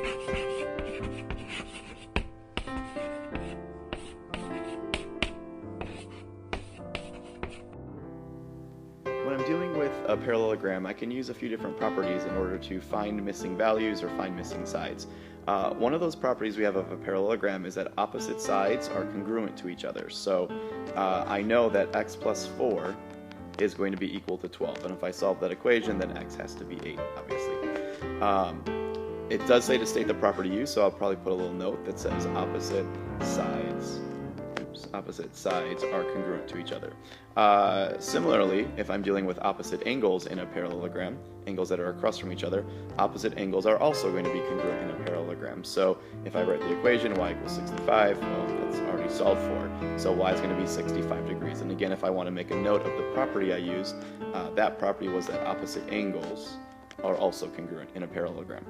When I'm dealing with a parallelogram, I can use a few different properties in order to find missing values or find missing sides. One of those properties we have of a parallelogram is that opposite sides are congruent to each other. So I know that x plus 4 is going to be equal to 12, and if I solve that equation, then x has to be 8, obviously. It does say to state the property used, so I'll probably put a little note that says opposite sides are congruent to each other. Similarly, if I'm dealing with opposite angles in a parallelogram, angles that are across from each other, opposite angles are also going to be congruent in a parallelogram. So if I write the equation y equals 65, well, that's already solved for. So y is going to be 65 degrees. And again, if I want to make a note of the property I used, that property was that opposite angles are also congruent in a parallelogram.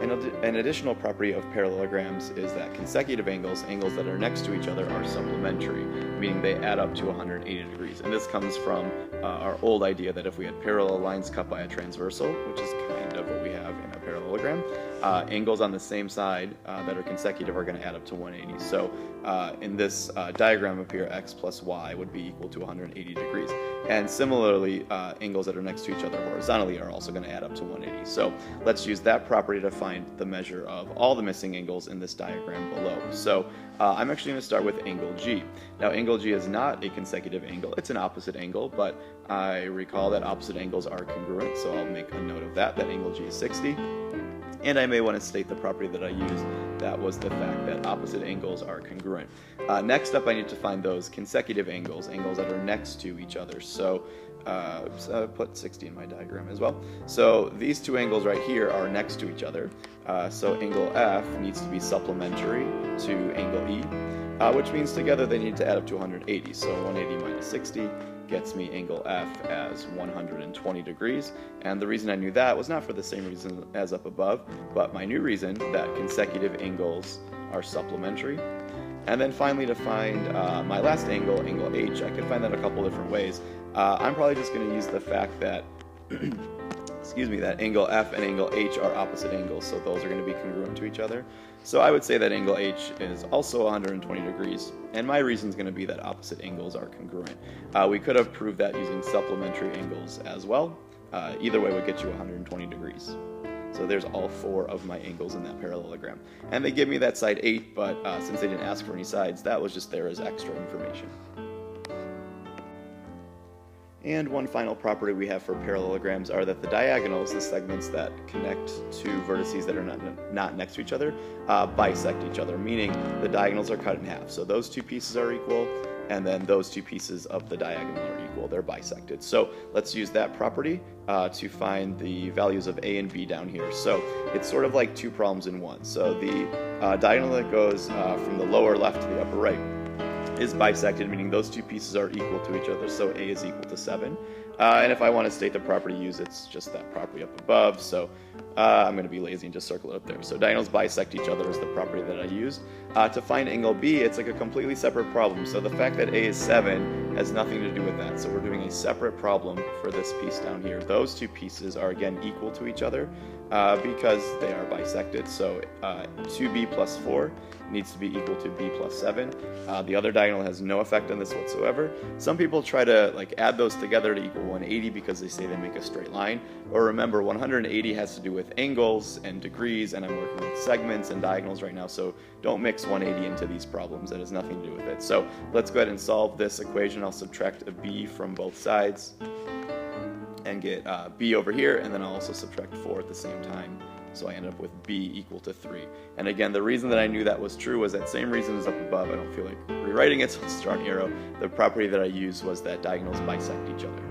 An additional property of parallelograms is that consecutive angles, angles that are next to each other, are supplementary, meaning they add up to 180 degrees. And this comes from our old idea that if we had parallel lines cut by a transversal, which is kind of what we have in a parallelogram, angles on the same side that are consecutive are going to add up to 180. So in this diagram up here, x plus y would be equal to 180 degrees. And similarly, angles that are next to each other horizontally are also going to add up to 180. So let's use that property to find the measure of all the missing angles in this diagram below. So I'm actually going to start with angle G. Now angle G is not a consecutive angle, it's an opposite angle, but I recall that opposite angles are congruent, so I'll make a note of that angle G is 60. And I may want to state the property that I used, that was the fact that opposite angles are congruent. Next up, I need to find those consecutive angles, angles that are next to each other. So I put 60 in my diagram as well. So these two angles right here are next to each other. So angle F needs to be supplementary to angle E, which means together they need to add up to 180. So 180 minus 60 gets me angle F as 120 degrees. And the reason I knew that was not for the same reason as up above, but my new reason that consecutive angles are supplementary. And then finally, to find my last angle, angle H, I could find that a couple different ways. I'm probably just going to use the fact that that angle F and angle H are opposite angles, so those are going to be congruent to each other. So I would say that angle H is also 120 degrees, and my reason is going to be that opposite angles are congruent. We could have proved that using supplementary angles as well. Either way would get you 120 degrees. So there's all 4 of my angles in that parallelogram. And they give me that side 8, but since they didn't ask for any sides, that was just there as extra information. And one final property we have for parallelograms are that the diagonals, the segments that connect to vertices that are not next to each other, bisect each other, meaning the diagonals are cut in half. So those two pieces are equal, and then those two pieces of the diagonal are equal. They're bisected. So let's use that property to find the values of A and B down here. So it's sort of like 2 problems in one. So the diagonal that goes from the lower left to the upper right is bisected, meaning those two pieces are equal to each other, so A is equal to 7. And if I want to state the property used, it's just that property up above, so I'm going to be lazy and just circle it up there. So diagonals bisect each other is the property that I use. To find angle B, it's like a completely separate problem, so the fact that A is 7 has nothing to do with that, so we're doing a separate problem for this piece down here. Those two pieces are again equal to each other because they are bisected, so 2B plus 4 needs to be equal to B plus 7. The other diagonal has no effect on this whatsoever. Some people try to add those together to equal 180 because they say they make a straight line. Or remember, 180 has to do with angles and degrees, and I'm working with segments and diagonals right now, so don't mix 180 into these problems. That has nothing to do with it. So let's go ahead and solve this equation. I'll subtract a B from both sides and get B over here, and then I'll also subtract 4 at the same time. So I end up with B equal to 3. And again, the reason that I knew that was true was that same reason as up above. I don't feel like rewriting it, so let's draw an arrow. The property that I used was that diagonals bisect each other.